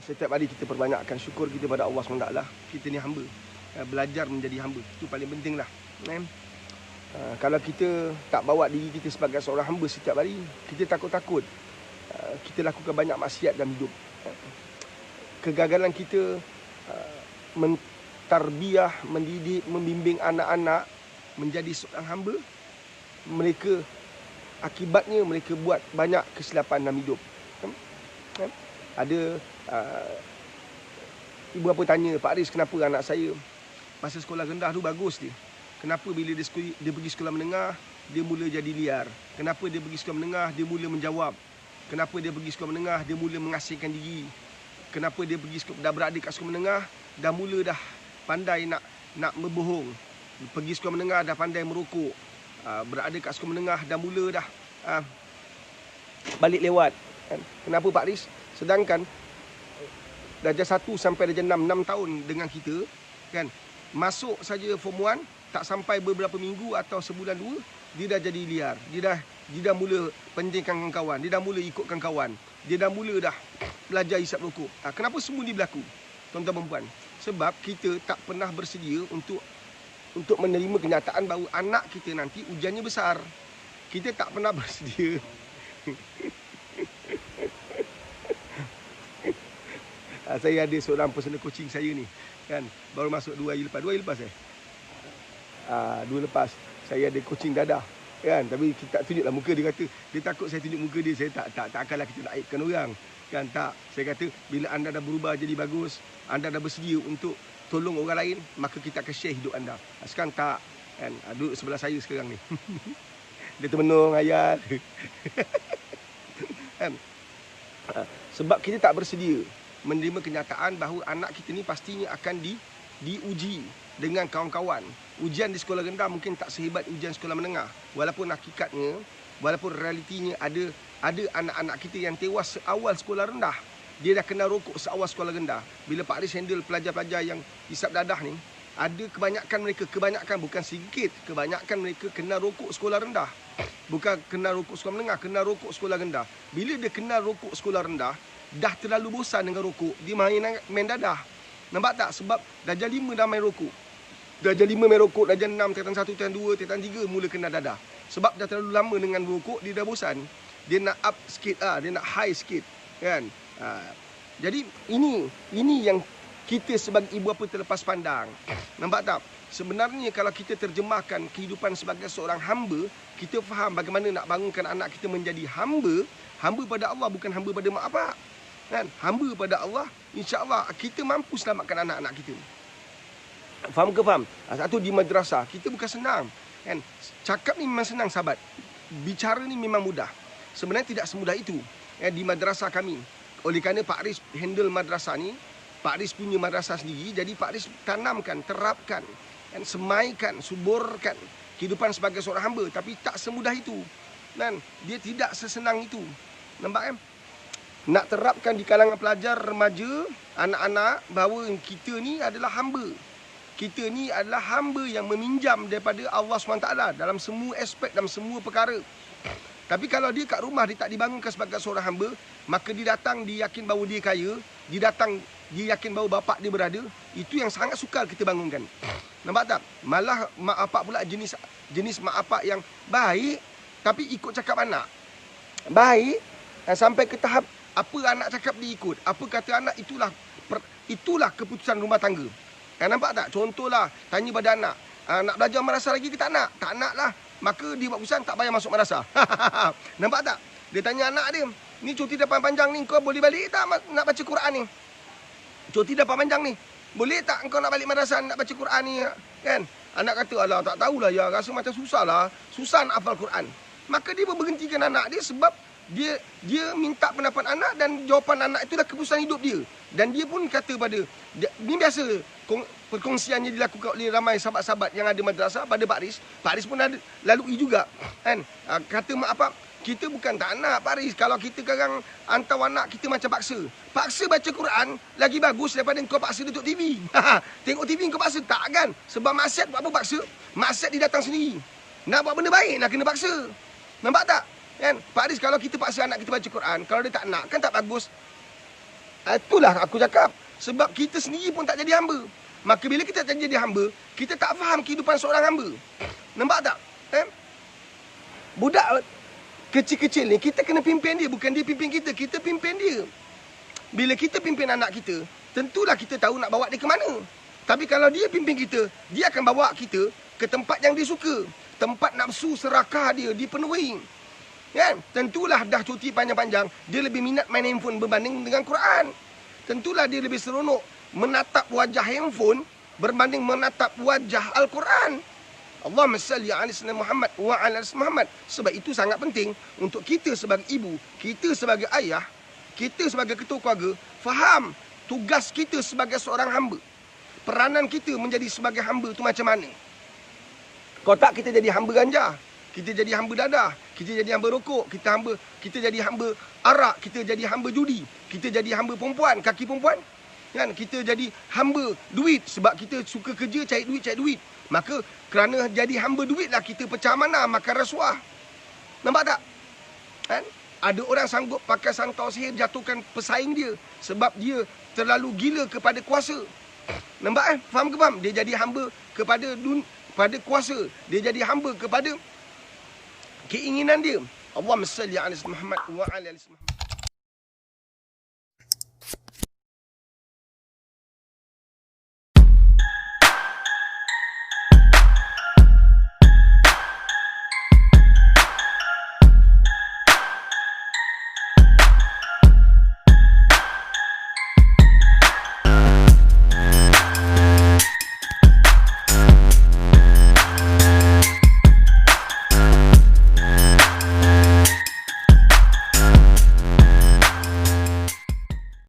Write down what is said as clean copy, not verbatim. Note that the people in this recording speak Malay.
setiap hari kita perbanyakkan syukur kita pada Allah SWT. Kita ni hamba. Belajar menjadi hamba. Itu paling penting lah. Kalau kita tak bawa diri kita sebagai seorang hamba setiap hari, kita takut-takut kita lakukan banyak maksiat dalam hidup. Kegagalan kita mentarbiah, mendidik, membimbing anak-anak menjadi seorang hamba, mereka akibatnya mereka buat banyak kesilapan dalam hidup. Ada ibu apa tanya, Pak Aris, kenapa anak saya masa sekolah rendah tu bagus dia? Kenapa bila dia pergi sekolah menengah, dia mula jadi liar? Kenapa dia pergi sekolah menengah, dia mula menjawab? Kenapa dia pergi sekolah menengah, dia mula mengasingkan diri? Kenapa dia dah berada kat sekolah menengah, dah mula dah pandai nak berbohong? Pergi sekolah menengah dah pandai merokok. Berada kat sekolah menengah dah mula dah balik lewat. Kenapa Pak Aris? Sedangkan darjah 1 sampai darjah 6 tahun dengan kita, kan, masuk saja form 1, tak sampai beberapa minggu atau sebulan 2, dia dah jadi liar. Dia dah mula pentingkan kawan, dia dah mula ikutkan kawan, dia dah mula dah belajar hisap rokok. Kenapa semua ni berlaku, tuan-tuan dan puan? Sebab kita tak pernah bersedia untuk menerima kenyataan bahawa anak kita nanti ujiannya besar. Kita tak pernah bersedia. Saya ada seorang personal coaching saya ni, kan, baru masuk 2 hari lepas. 2 hari lepas 2 lepas saya ada coaching dadah, kan. Tapi kita tak tunjuklah muka dia, kata dia takut saya tunjuk muka dia. Saya tak akanlah kita nak aibkan orang, kan. Tak, saya kata bila anda dah berubah jadi bagus, anda dah bersedia untuk tolong orang lain, maka kita akan share hidup anda. Sekarang tak, kan. Duduk sebelah saya sekarang ni. Dia termenung ayat. Kan? Sebab kita tak bersedia menerima kenyataan bahawa anak kita ni pastinya akan diuji dengan kawan-kawan. Ujian di sekolah rendah mungkin tak sehebat ujian sekolah menengah. Walaupun hakikatnya, walaupun realitinya ada anak-anak kita yang tewas seawal sekolah rendah. Dia dah kena rokok seawal sekolah rendah. Bila Pak Aris handle pelajar-pelajar yang hisap dadah ni, ada kebanyakan bukan sedikit, kebanyakan mereka kena rokok sekolah rendah. Bukan kena rokok sekolah menengah, kena rokok sekolah rendah. Bila dia kena rokok sekolah rendah, dah terlalu bosan dengan rokok, dia main dadah. Nampak tak? Sebab darjah 5 dah main rokok. Darjah 5 main rokok, darjah 6, tingkatan 1, tingkatan 2, tingkatan 3 mula kena dadah. Sebab dah terlalu lama dengan rokok, dia dah bosan. Dia nak up sikit, dia nak high sikit, kan? Jadi ini yang kita sebagai ibu bapa terlepas pandang. Nampak tak? Sebenarnya kalau kita terjemahkan kehidupan sebagai seorang hamba, kita faham bagaimana nak bangunkan anak kita menjadi hamba pada Allah, bukan hamba pada mak bapak. Kan? Hamba pada Allah, insya-Allah kita mampu selamatkan anak-anak kita. Faham ke faham? Satu, di madrasah kita bukan senang, kan? Cakap ni memang senang sahabat. Bicara ni memang mudah. Sebenarnya tidak semudah itu. Di madrasah kami. Oleh kerana Pak Aris handle madrasah ni, Pak Aris punya madrasah sendiri, jadi Pak Aris tanamkan, terapkan, dan semaikan, suburkan kehidupan sebagai seorang hamba. Tapi tak semudah itu. Dan dia tidak sesenang itu. Nampak kan? Nak terapkan di kalangan pelajar, remaja, anak-anak bahawa kita ni adalah hamba. Kita ni adalah hamba yang meminjam daripada Allah SWT dalam semua aspek, dalam semua perkara. Tapi kalau dia kat rumah, dia tak dibangunkan sebagai seorang hamba, maka dia datang, dia yakin bahawa dia kaya, dia yakin bahawa bapak dia berada, itu yang sangat sukar kita bangunkan. Nampak tak? Malah mak bapak pula jenis mak bapak yang baik, tapi ikut cakap anak. Baik, sampai ke tahap apa anak cakap dia ikut. Apa kata anak, itulah keputusan rumah tangga. Nampak tak? Contohlah, tanya pada anak, nak belajar madrasah lagi ke tak nak? Tak nak lah. Maka dia buat keputusan tak payah masuk madrasah. Nampak tak? Dia tanya anak dia, ni cuti dapat panjang ni, kau boleh balik tak nak baca Quran ni? Cuti dapat panjang ni, boleh tak kau nak balik madrasah nak baca Quran ni? Kan? Anak kata, alah tak tahulah ya, rasa macam susah lah. Susah nak hafal Quran. Maka dia berhentikan anak dia sebab dia minta pendapat anak dan jawapan anak itulah keputusan hidup dia. Dan dia pun kata ni biasa perkongsiannya dilakukan oleh ramai sahabat-sahabat yang ada madrasah pada Pak Aris. Pak Aris pun ada lalui juga, kan? Kata mak apa, kita bukan tak nak Pak Aris, kalau kita sekarang hantar anak kita macam paksa baca Quran lagi bagus daripada kau paksa duduk TV. Tengok TV kau paksa, tak kan? Sebab maksiat buat apa paksa? Maksiat dia datang sendiri. Nak buat benda baik nak kena paksa. Nampak tak? Kan? Pak Aris, kalau kita paksa anak kita baca Quran, kalau dia tak nak, kan tak bagus. Itulah aku cakap. Sebab kita sendiri pun tak jadi hamba. Maka bila kita tak jadi hamba, kita tak faham kehidupan seorang hamba. Nampak tak? Budak kecil-kecil ni, kita kena pimpin dia. Bukan dia pimpin kita, kita pimpin dia. Bila kita pimpin anak kita, tentulah kita tahu nak bawa dia ke mana. Tapi kalau dia pimpin kita, dia akan bawa kita ke tempat yang dia suka. Tempat nafsu serakah dia dipenuhi. Kan? Tentulah dah cuti panjang-panjang, dia lebih minat main handphone berbanding dengan Quran. Tentulah dia lebih seronok menatap wajah handphone berbanding menatap wajah Al-Quran. Allahumma salli ala sayyidina Muhammad wa ala ali Muhammad. Sebab itu sangat penting untuk kita sebagai ibu, kita sebagai ayah, kita sebagai ketua keluarga faham tugas kita sebagai seorang hamba. Peranan kita menjadi sebagai hamba tu macam mana? Kalau tak kita jadi hamba ganja, kita jadi hamba dadah, kita jadi hamba rokok, kita jadi hamba arak, kita jadi hamba judi, kita jadi hamba perempuan, kaki perempuan. Kan? Kita jadi hamba duit sebab kita suka kerja cari duit. Maka kerana jadi hamba duit lah kita pecah amanah, makan rasuah. Nampak tak? Kan? Ada orang sanggup pakai sangkau sihir jatuhkan pesaing dia sebab dia terlalu gila kepada kuasa. Nampak kan? Faham ke faham? Dia jadi hamba kepada kuasa. Dia jadi hamba kepada keinginan dia. Allahumma salli ala Muhammad wa ala ali Muhammad.